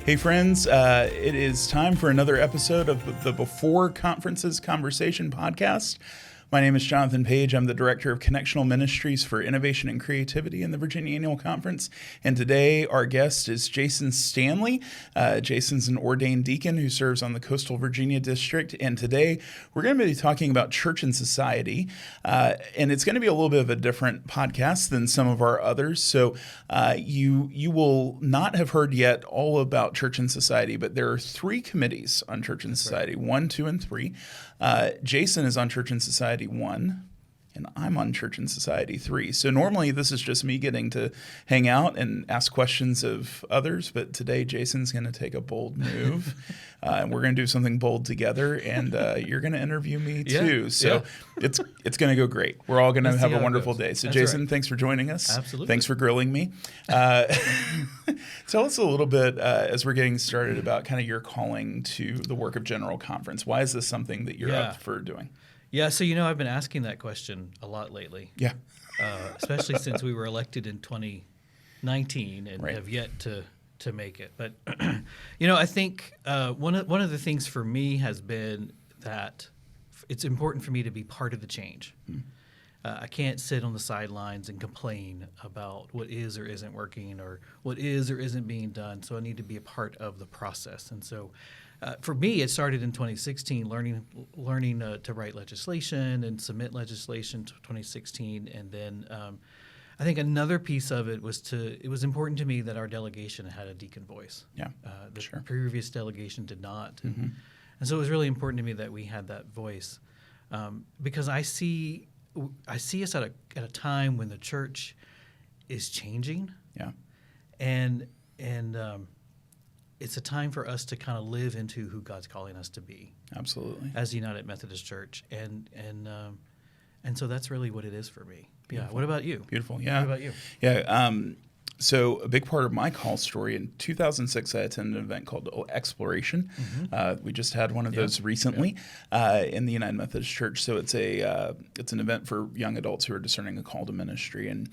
Hey friends, it is time for another episode of the Before Conferences Conversation podcast. My name is Jonathan Page. I'm the Director of Connectional Ministries for Innovation and Creativity in the Virginia Annual Conference. And today our guest is Jason Stanley. Jason's an ordained deacon who serves on the Coastal Virginia District. And today we're going to be talking about church and society. And it's going to be a little bit of a different podcast than some of our others. So you will not have heard yet all about church and society, but there are three committees on church and society, 1, 2, and 3. Jason is on Church and Society 1, and I'm on Church and Society 3. So normally this is just me getting to hang out and ask questions of others, but today Jason's going to take a bold move, and we're going to do something bold together, and you're going to interview me too. So it's going to go great. We're all going to have a wonderful day. So Jason, thanks for joining us. Absolutely. Thanks for grilling me. Tell us a little bit, as we're getting started, about kind of your calling to the work of General Conference. Why is this something that you're up for doing? Yeah, so I've been asking that question a lot lately. Yeah. Especially since we were elected in 2019 and have yet to make it. But I think one of the things for me has been that it's important for me to be part of the change. I can't sit on the sidelines and complain about what is or isn't working or what is or isn't being done. So I need to be a part of the process. And so for me, it started in 2016, learning to write legislation and submit legislation to 2016. And then I think another piece of it was important to me that our delegation had a deacon voice. Yeah, the previous delegation did not. And so it was really important to me that we had that voice because I see us at a time when the church is changing. Yeah. And it's a time for us to kind of live into who God's calling us to be. Absolutely. As the United Methodist Church. And so that's really what it is for me. Beautiful. Yeah. What about you? Beautiful. Yeah. What about you? Yeah. So a big part of my call story, in 2006, I attended an event called Exploration. We just had one of those recently in the United Methodist Church. So it's an event for young adults who are discerning a call to ministry. And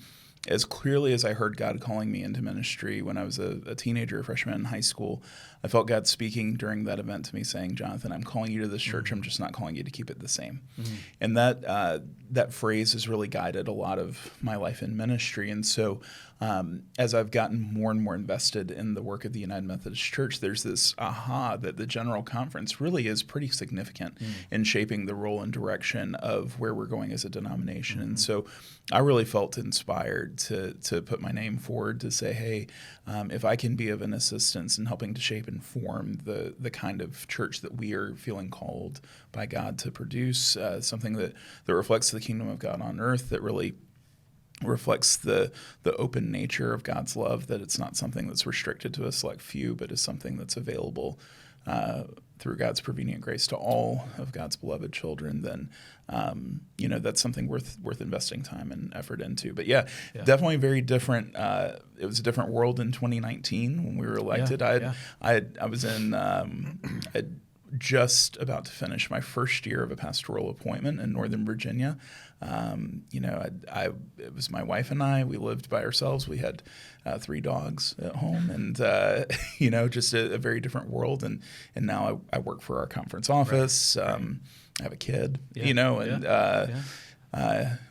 as clearly as I heard God calling me into ministry when I was a teenager, a freshman in high school, I felt God speaking during that event to me saying, Jonathan, I'm calling you to this church. I'm just not calling you to keep it the same. And that phrase has really guided a lot of my life in ministry. And so as I've gotten more and more invested in the work of the United Methodist Church, there's this that the General Conference really is pretty significant in shaping the role and direction of where we're going as a denomination. And so I really felt inspired to put my name forward to say, hey, if I can be of an assistance in helping to shape and form the kind of church that we are feeling called by God to produce, something that reflects the kingdom of God on earth, that really reflects the open nature of God's love, that it's not something that's restricted to a select few, but is something that's available through God's prevenient grace to all of God's beloved children, then that's something worth investing time and effort into. But definitely very different. It was a different world in 2019 when we were elected. I was in just about to finish my first year of a pastoral appointment in Northern Virginia. It was my wife and I. We lived by ourselves. We had 3 dogs at home, and just a very different world. And now I work for our conference office. I have a kid,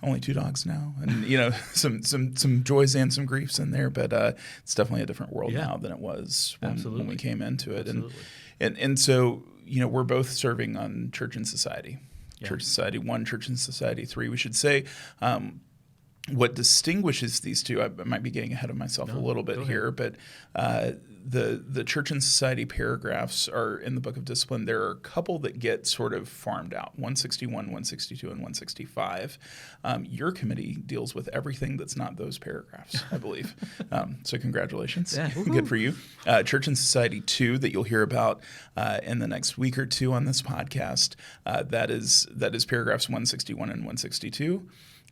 only 2 dogs now, and some joys and some griefs in there. But it's definitely a different world now than it was when we came into it. And so we're both serving on Church and Society. Church Society 1, Church and Society 3. We should say what distinguishes these two, I might be getting ahead of myself a little bit here, but the Church and Society paragraphs are in the Book of Discipline. There are a couple that get sort of farmed out, 161, 162, and 165. Your committee deals with everything that's not those paragraphs, I believe. So congratulations. Yeah. Good for you. Church and Society 2 that you'll hear about in the next week or two on this podcast, that is paragraphs 161 and 162.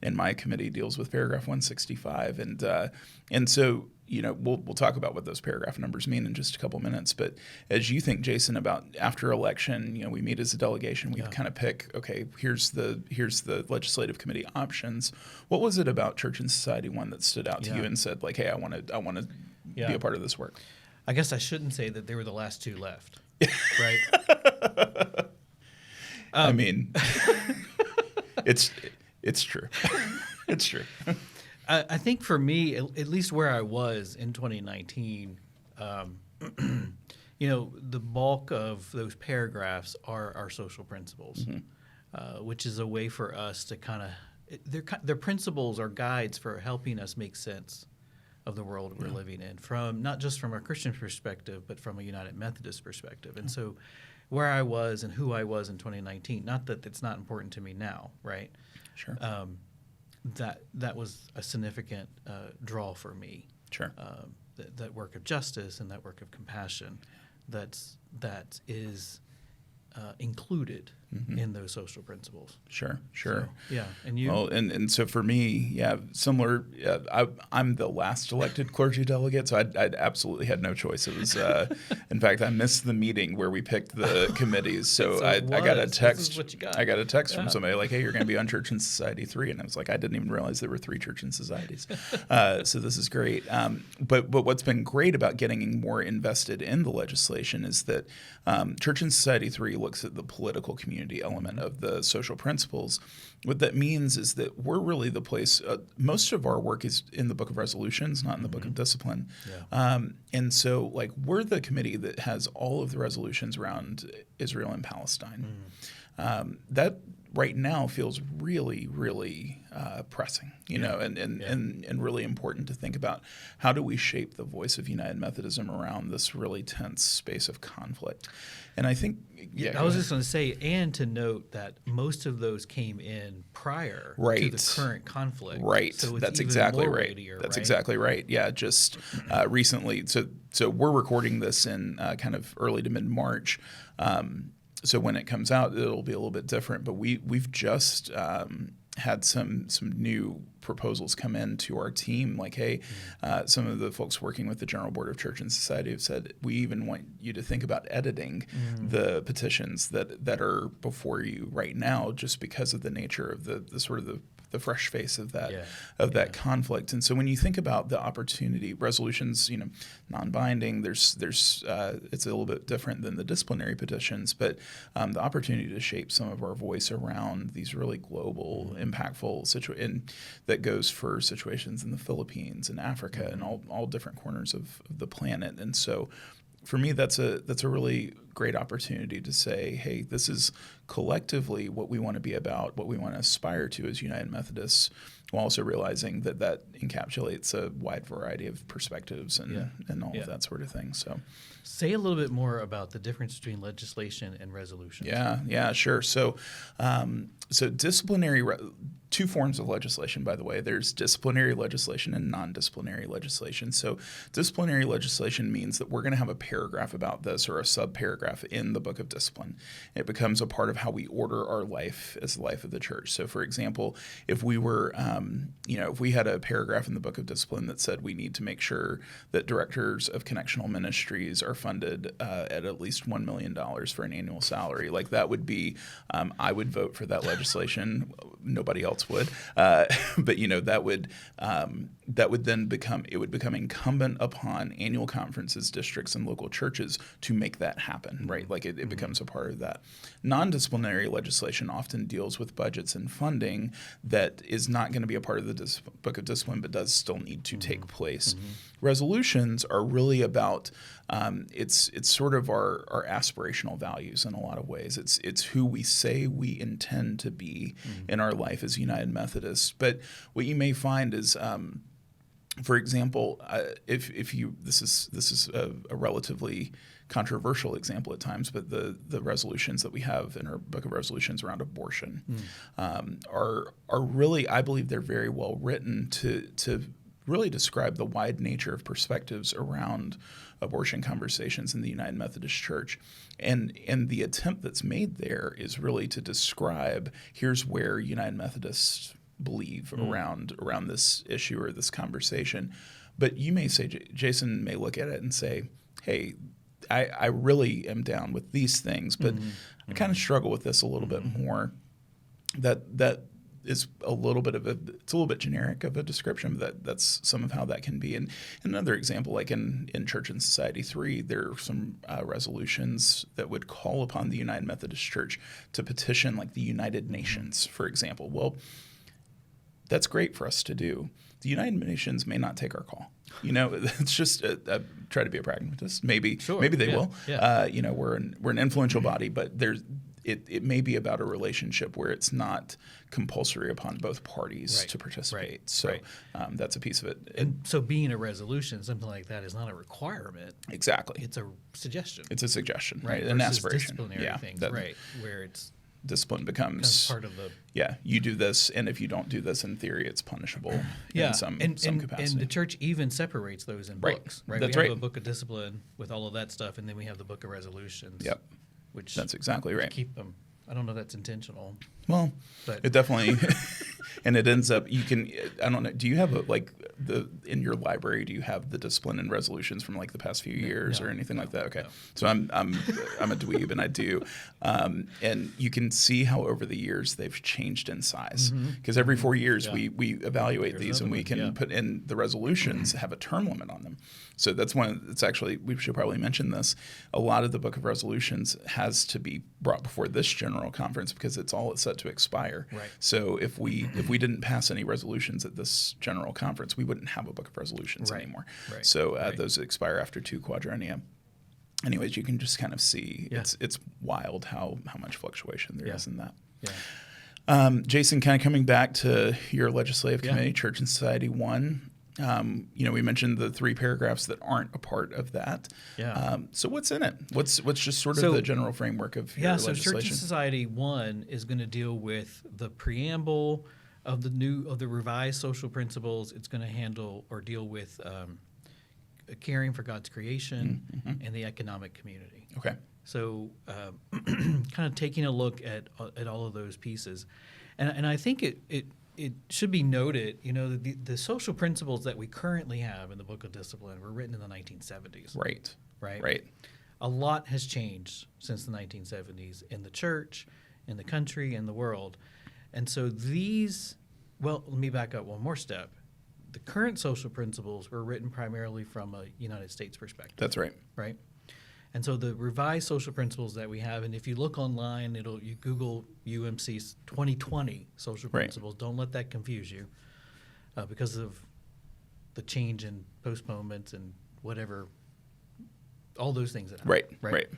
And my committee deals with paragraph 165. And so we'll talk about what those paragraph numbers mean in just a couple minutes. But as you think, Jason, about after election, we meet as a delegation, we kind of pick, okay, here's the legislative committee options. What was it about Church and Society 1 that stood out to you and said, like, hey, I want to be a part of this work? I guess I shouldn't say that they were the last two left, right? I mean, it's true. It's true. I think for me, at least where I was in 2019, the bulk of those paragraphs are our social principles, which is a way for us to kind of they're principles or guides for helping us make sense of the world we're living in, from not just from a Christian perspective, but from a United Methodist perspective. And so where I was and who I was in 2019, not that it's not important to me now, right? Sure. That was a significant draw for me. Sure. That work of justice and that work of compassion that is included in those social principles. Sure. So, yeah. And you? Well, and so for me, similar. I'm the last elected clergy delegate, so I absolutely had no choice. It was, in fact, I missed the meeting where we picked the committees. So I got a text. This is what you got. I got a text from somebody like, "Hey, you're going to be on Church and Society 3," and I was like, I didn't even realize there were 3 church and societies. So this is great. But what's been great about getting more invested in the legislation is that Church and Society 3 looks at the political community element of the social principles. What that means is that we're really the place. Most of our work is in the Book of Resolutions, not in the Book of Discipline. Yeah. And so, we're the committee that has all of the resolutions around Israel and Palestine. That right now feels really, really pressing, and really important to think about. How do we shape the voice of United Methodism around this really tense space of conflict? And I think, I was just going to say, and to note that most of those came in prior to the current conflict. Right. So it's That's even exactly more right. weightier, That's right? exactly right. Yeah. Just recently, so we're recording this in kind of early to mid March. So when it comes out, it'll be a little bit different. But we've just had some new proposals come in to our team. Like, hey, some of the folks working with the General Board of Church and Society have said, we even want you to think about editing the petitions that are before you right now, just because of the nature of the sort of the fresh face of that conflict. And so when you think about the opportunity, resolutions, non-binding, there's it's a little bit different than the disciplinary petitions, but the opportunity to shape some of our voice around these really global, impactful situations that goes for situations in the Philippines and Africa and all different corners of the planet. And so for me, that's a really great opportunity to say, hey, this is collectively what we want to be about, what we want to aspire to as United Methodists, while also realizing that encapsulates a wide variety of perspectives and all of that sort of thing. So, say a little bit more about the difference between legislation and resolution. Yeah, sure. So, disciplinary. Two forms of legislation, by the way. There's disciplinary legislation and non-disciplinary legislation. So disciplinary legislation means that we're going to have a paragraph about this or a sub-paragraph in the Book of Discipline. It becomes a part of how we order our life as the life of the church. So, for example, if we were, if we had a paragraph in the Book of Discipline that said we need to make sure that directors of connectional ministries are funded at least $1 million for an annual salary, like that would be, I would vote for that legislation. Nobody else would, but that would then become incumbent upon annual conferences, districts, and local churches to make that happen, right? Like it becomes a part of that. Non-disciplinary legislation often deals with budgets and funding that is not going to be a part of the Book of Discipline, but does still need to take place. Resolutions are really about it's sort of our aspirational values in a lot of ways. It's who we say we intend to be in our life as United Methodists. But what you may find is, for example, if you this is a relatively controversial example at times, but the resolutions that we have in our Book of Resolutions around abortion are really, I believe, they're very well written to really describe the wide nature of perspectives around abortion conversations in the United Methodist Church. And the attempt that's made there is really to describe, here's where United Methodists believe around this issue or this conversation. But you may say, Jason may look at it and say, hey, I really am down with these things, but I kind of struggle with this a little bit more. That is a little bit generic of a description, but that's some of how that can be. And another example, like in Church and Society 3, there are some resolutions that would call upon the United Methodist Church to petition like the United Nations, for example. Well, that's great for us to do. The United Nations may not take our call. It's just try to be a pragmatist. Maybe they will. Yeah. We're an influential body, but it may be about a relationship where it's not compulsory upon both parties to participate. Right. So that's a piece of it. And so being a resolution, something like that, is not a requirement. Exactly. It's a suggestion. It's a suggestion, right? An aspiration. Disciplinary things, where it's discipline becomes part of the you do this, and if you don't do this, in theory, it's punishable in some capacity. And the church even separates those in books, right? That's we have a book of discipline with all of that stuff, and then we have the book of resolutions. Yep, which that's exactly right. Keep them. I don't know if that's intentional. Well, but it definitely, and it ends up, I don't know, do you have in your library, do you have the discipline and resolutions from like the past few years or anything like that? Okay. No. So I'm a dweeb and I do. And you can see how over the years they've changed in size, because every 4 years we evaluate these, and we can put in the resolutions have a term limit on them. So it's actually, we should probably mention this. A lot of the book of resolutions has to be brought before this general conference because it's set to expire. Right. So if we didn't pass any resolutions at this general conference, we wouldn't have a book of resolutions anymore. Right. So those expire after 2 quadrennia. Anyways, you can just kind of see it's wild how much fluctuation there is in that. Yeah. Jason, kind of coming back to your legislative committee, Church and Society 1. We mentioned the 3 paragraphs that aren't a part of that. Yeah. So what's in it? What's just sort of the general framework of your legislation? So Church and Society 1 is going to deal with the preamble of the revised social principles. It's going to handle or deal with caring for God's creation and the economic community. Okay. So kind of taking a look at all of those pieces, and I think it should be noted, the social principles that we currently have in the Book of Discipline were written in the 1970s. Right. A lot has changed since the 1970s in the church, in the country, in the world. And so let me back up one more step. The current social principles were written primarily from a United States perspective. That's right. Right? And so the revised social principles that we have, and if you look online, you Google UMC's 2020 social principles. Don't let that confuse you because of the change in postponements and whatever, all those things that happen. Right.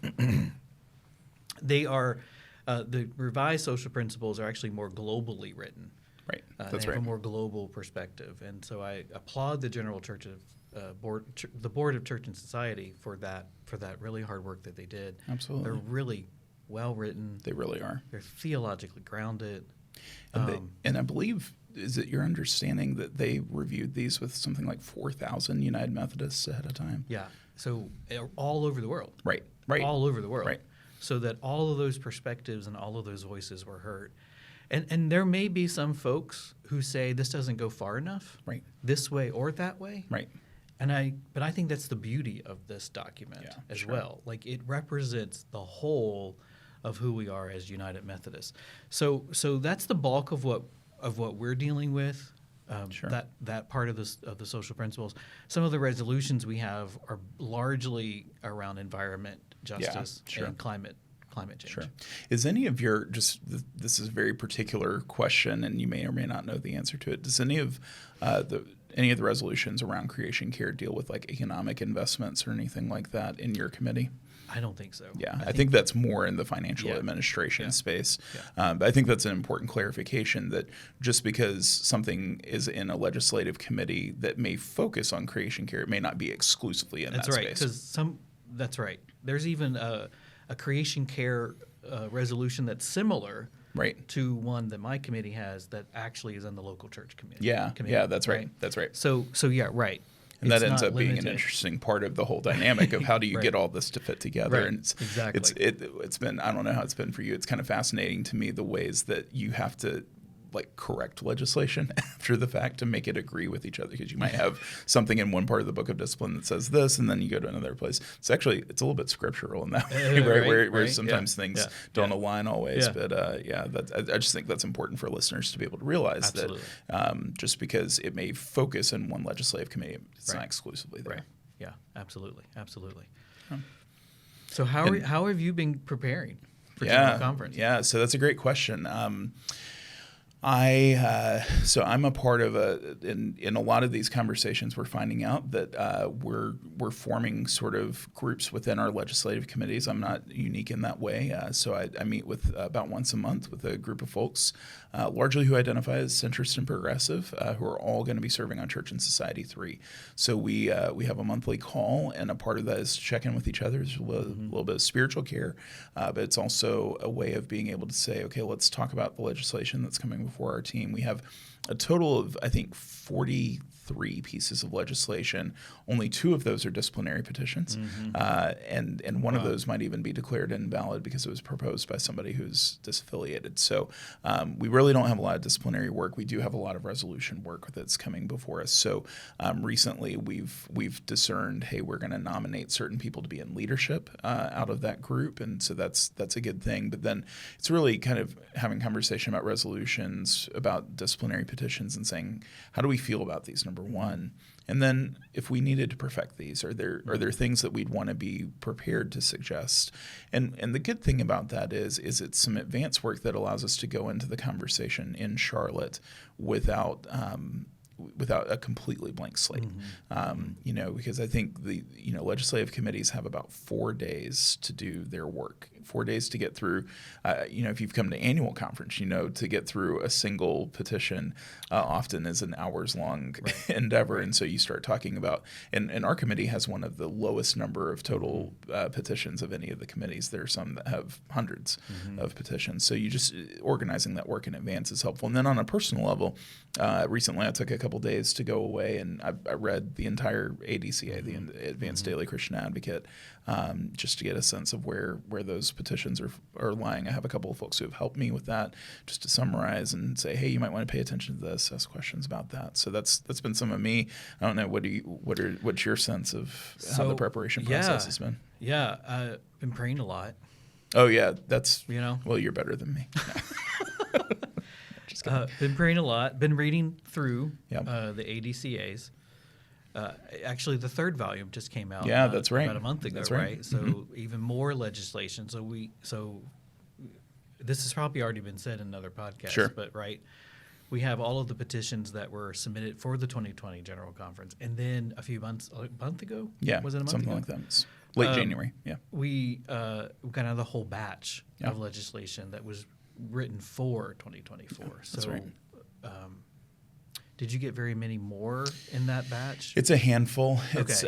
They are, the revised social principles are actually more globally written. Right. They have a more global perspective. And so I applaud the General Church of the Board of Church and Society for that really hard work that they did. Absolutely. They're really well written. They really are. They're theologically grounded. And I believe, is it your understanding that they reviewed these with something like 4,000 United Methodists ahead of time? Yeah. So all over the world. Right. All over the world. Right. So that all of those perspectives and all of those voices were heard. And there may be some folks who say this doesn't go far enough, this way or that way. Right. But I think that's the beauty of this document as well. Like, it represents the whole of who we are as United Methodists. So that's the bulk of what we're dealing with. That part of the social principles. Some of the resolutions we have are largely around environment, justice, and climate change. Sure. Is any of your this is a very particular question, and you may or may not know the answer to it. Does any of the resolutions around creation care deal with like economic investments or anything like that in your committee? I don't think so. Yeah, I think that's more in the financial administration space. Yeah. But I think that's an important clarification, that just because something is in a legislative committee that may focus on creation care, it may not be exclusively in that space. That's right. There's even a creation care resolution that's similar to one that my committee has that actually is in the local church committee. Yeah, that's right. That's right. So right. And that ends up being an interesting part of the whole dynamic of how do you get all this to fit together. Right. And it's been, I don't know how it's been for you, it's kind of fascinating to me the ways that you have to like correct legislation after the fact to make it agree with each other, because you might have something in one part of the book of discipline that says this, and then you go to another place. It's a little bit scriptural in that way, right? Where sometimes things don't align always. But I just think that's important for listeners to be able to realize that just because it may focus in one legislative committee, it's not exclusively there. Right. Yeah, absolutely. So how have you been preparing for General Conference? Yeah, so that's a great question. So I'm a part of in a lot of these conversations, we're finding out that we're forming sort of groups within our legislative committees. I'm not unique in that way. So I meet with about once a month with a group of folks, largely who identify as centrist and progressive, who are all going to be serving on Church and Society 3. So we have a monthly call, and a part of that is to check in with each other. There's a little bit of spiritual care, but it's also a way of being able to say, okay, let's talk about the legislation that's coming before our team. We have a total of, I think, 43 pieces of legislation. Only 2 of those are disciplinary petitions, and one of those might even be declared invalid because it was proposed by somebody who's disaffiliated. So we really don't have a lot of disciplinary work. We do have a lot of resolution work that's coming before us. So recently we've discerned, hey, we're going to nominate certain people to be in leadership out of that group, and so that's a good thing. But then it's really kind of having conversation about resolutions, about disciplinary petitions, and saying, how do we feel about these, number one? And then if we needed to perfect these, are there things that we'd want to be prepared to suggest? And the good thing about that is it's some advanced work that allows us to go into the conversation in Charlotte without a completely blank slate. Because I think the legislative committees have about 4 days to do their work, 4 days to get through. If you've come to annual conference, to get through a single petition often is an hours-long endeavor. And so you start talking about, and our committee has one of the lowest number of total petitions of any of the committees. There are some that have hundreds of petitions. So you just organizing that work in advance is helpful. And then on a personal level, recently I took a couple days to go away, and I read the entire ADCA, the Advanced Daily Christian Advocate, just to get a sense of where those petitions are lying. I have a couple of folks who have helped me with that, just to summarize and say, hey, you might want to pay attention to this, ask questions about that. So that's been some of me. I don't know, what's your sense of how the preparation process has been? Yeah, I've been praying a lot. Oh yeah, that's well, you're better than me. Been praying a lot. Been reading through the ADCAs. Actually, the 3rd volume just came out. Yeah, that's right. About a month ago, that's right? So even more legislation. So this has probably already been said in another podcast. Sure. But we have all of the petitions that were submitted for the 2020 General Conference, and then a month ago. Yeah, was it a month something ago? like that. It's late January. Yeah. We got out the whole batch of legislation that was written for 2024. That's right. Did you get very many more in that batch? It's a handful. Okay, It's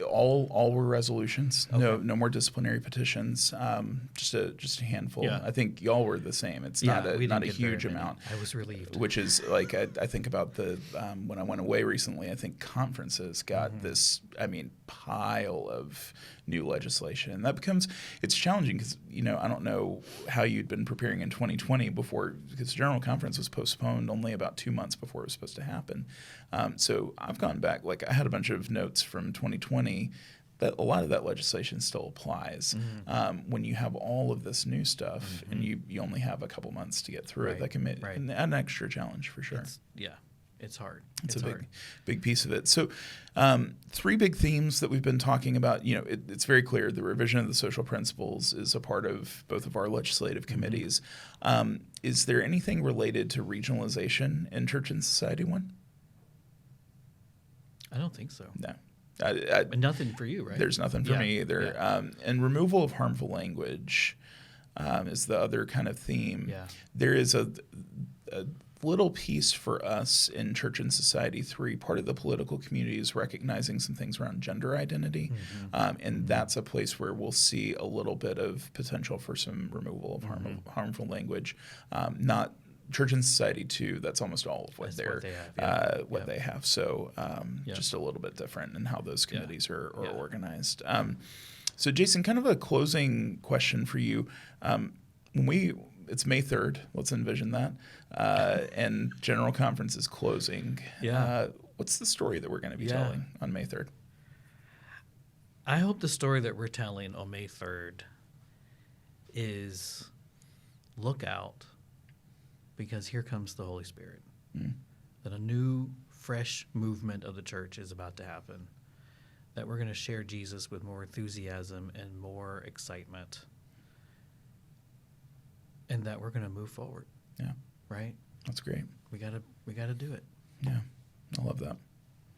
all were resolutions. Okay. No more disciplinary petitions. Just a handful. Yeah. I think y'all were the same. It's not a huge amount. I was relieved. Which is like I think about the when I went away recently. I think conferences got this pile of new legislation, and that it's challenging because I don't know how you'd been preparing in 2020 before, because the General Conference was postponed only about 2 months before it was supposed to happen. So I've gone back, I had a bunch of notes from 2020 that a lot of that legislation still applies. When you have all of this new stuff and you only have a couple months to get through it, that can be an extra challenge for sure. It's hard. It's a big piece of it. So 3 big themes that we've been talking about. It's very clear the revision of the social principles is a part of both of our legislative committees. Is there anything related to regionalization in Church and Society 1? I don't think so. No. Nothing for you, right? There's nothing for me either. Yeah. And removal of harmful language is the other kind of theme. Yeah. There is a little piece for us in Church and Society 3. Part of the political community is recognizing some things around gender identity, and that's a place where we'll see a little bit of potential for some removal of harmful language. Not Church and Society 2, that's almost all of what they have. So just a little bit different in how those committees are organized. So Jason, kind of a closing question for you. When it's May 3rd. Let's envision that. And General Conference is closing. Yeah. What's the story that we're going to be Yeah. telling on May 3rd? I hope the story that we're telling on May 3rd is look out, because here comes the Holy Spirit. That a new, fresh movement of the church is about to happen. That we're going to share Jesus with more enthusiasm and more excitement. And that we're going to move forward. Yeah. Right? That's great. We gotta do it. Yeah. I love that.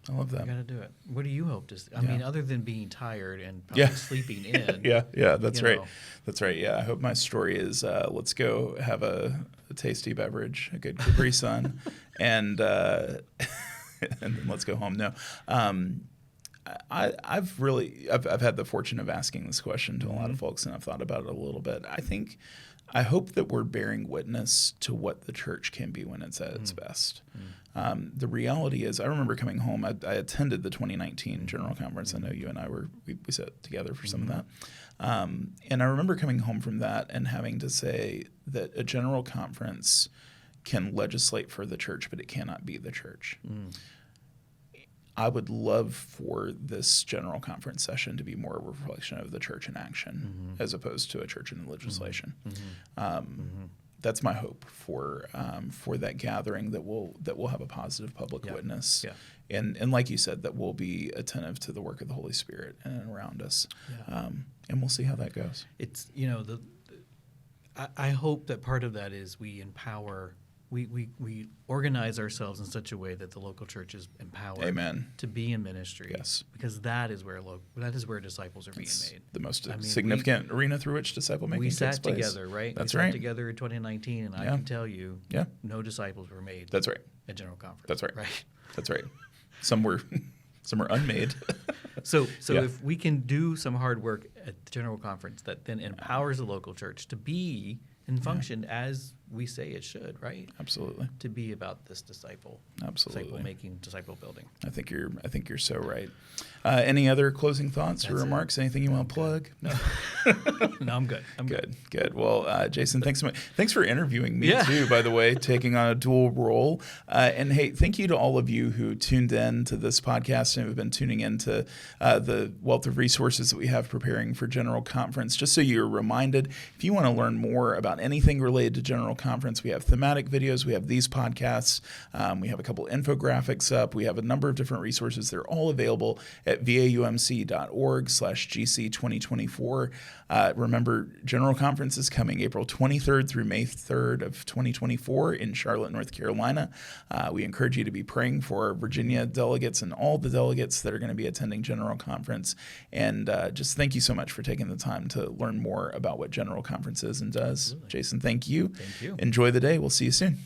I love that. We gotta do it. What do you hope to see? I Yeah. mean, other than being tired and probably sleeping in. Yeah, that's you right. know. That's right. Yeah, I hope my story is let's go have a tasty beverage, a good Capri Sun, and and then let's go home. No, I've had the fortune of asking this question to a lot of folks, and I've thought about it a little bit. I hope that we're bearing witness to what the church can be when it's at its best. The reality is, I remember coming home. I attended the 2019 General Conference. I know you and I we sat together for some of that. And I remember coming home from that and having to say that a General Conference can legislate for the church, but it cannot be the church. I would love for this General Conference session to be more a reflection of the church in action as opposed to a church in legislation. That's my hope for that gathering, that we'll have a positive public witness, and like you said, that we'll be attentive to the work of the Holy Spirit in and around us, and we'll see how that goes. It's I hope that part of that is we empower. We organize ourselves in such a way that the local church is empowered Amen. to be in ministry. Yes. Because that is where disciples are being made. The most significant arena through which disciple making takes place. We sat together, right? That's we right. sat together in 2019, and I can tell you, no disciples were made. That's right. At General Conference. That's right. Right. That's right. Some were unmade. So if we can do some hard work at the General Conference that then empowers the local church to be and function as we say it should, right? Absolutely. To be about this disciple making, disciple building. I think you're so right. Any other closing thoughts or remarks? Anything you want to plug? No. No, I'm good. Good. Well, Jason, thanks so much. Thanks for interviewing me too, by the way, taking on a dual role. And hey, thank you to all of you who tuned in to this podcast and have been tuning into the wealth of resources that we have preparing for General Conference. Just so you're reminded, if you want to learn more about anything related to General Conference, we have thematic videos, we have these podcasts, we have a couple infographics up, we have a number of different resources. They're all available at vaumc.org/GC2024. Remember, General Conference is coming April 23rd through May 3rd of 2024 in Charlotte, North Carolina. We encourage you to be praying for our Virginia delegates and all the delegates that are going to be attending General Conference. And just thank you so much for taking the time to learn more about what General Conference is and does. Absolutely. Jason, thank you. Thank you. Enjoy the day. We'll see you soon.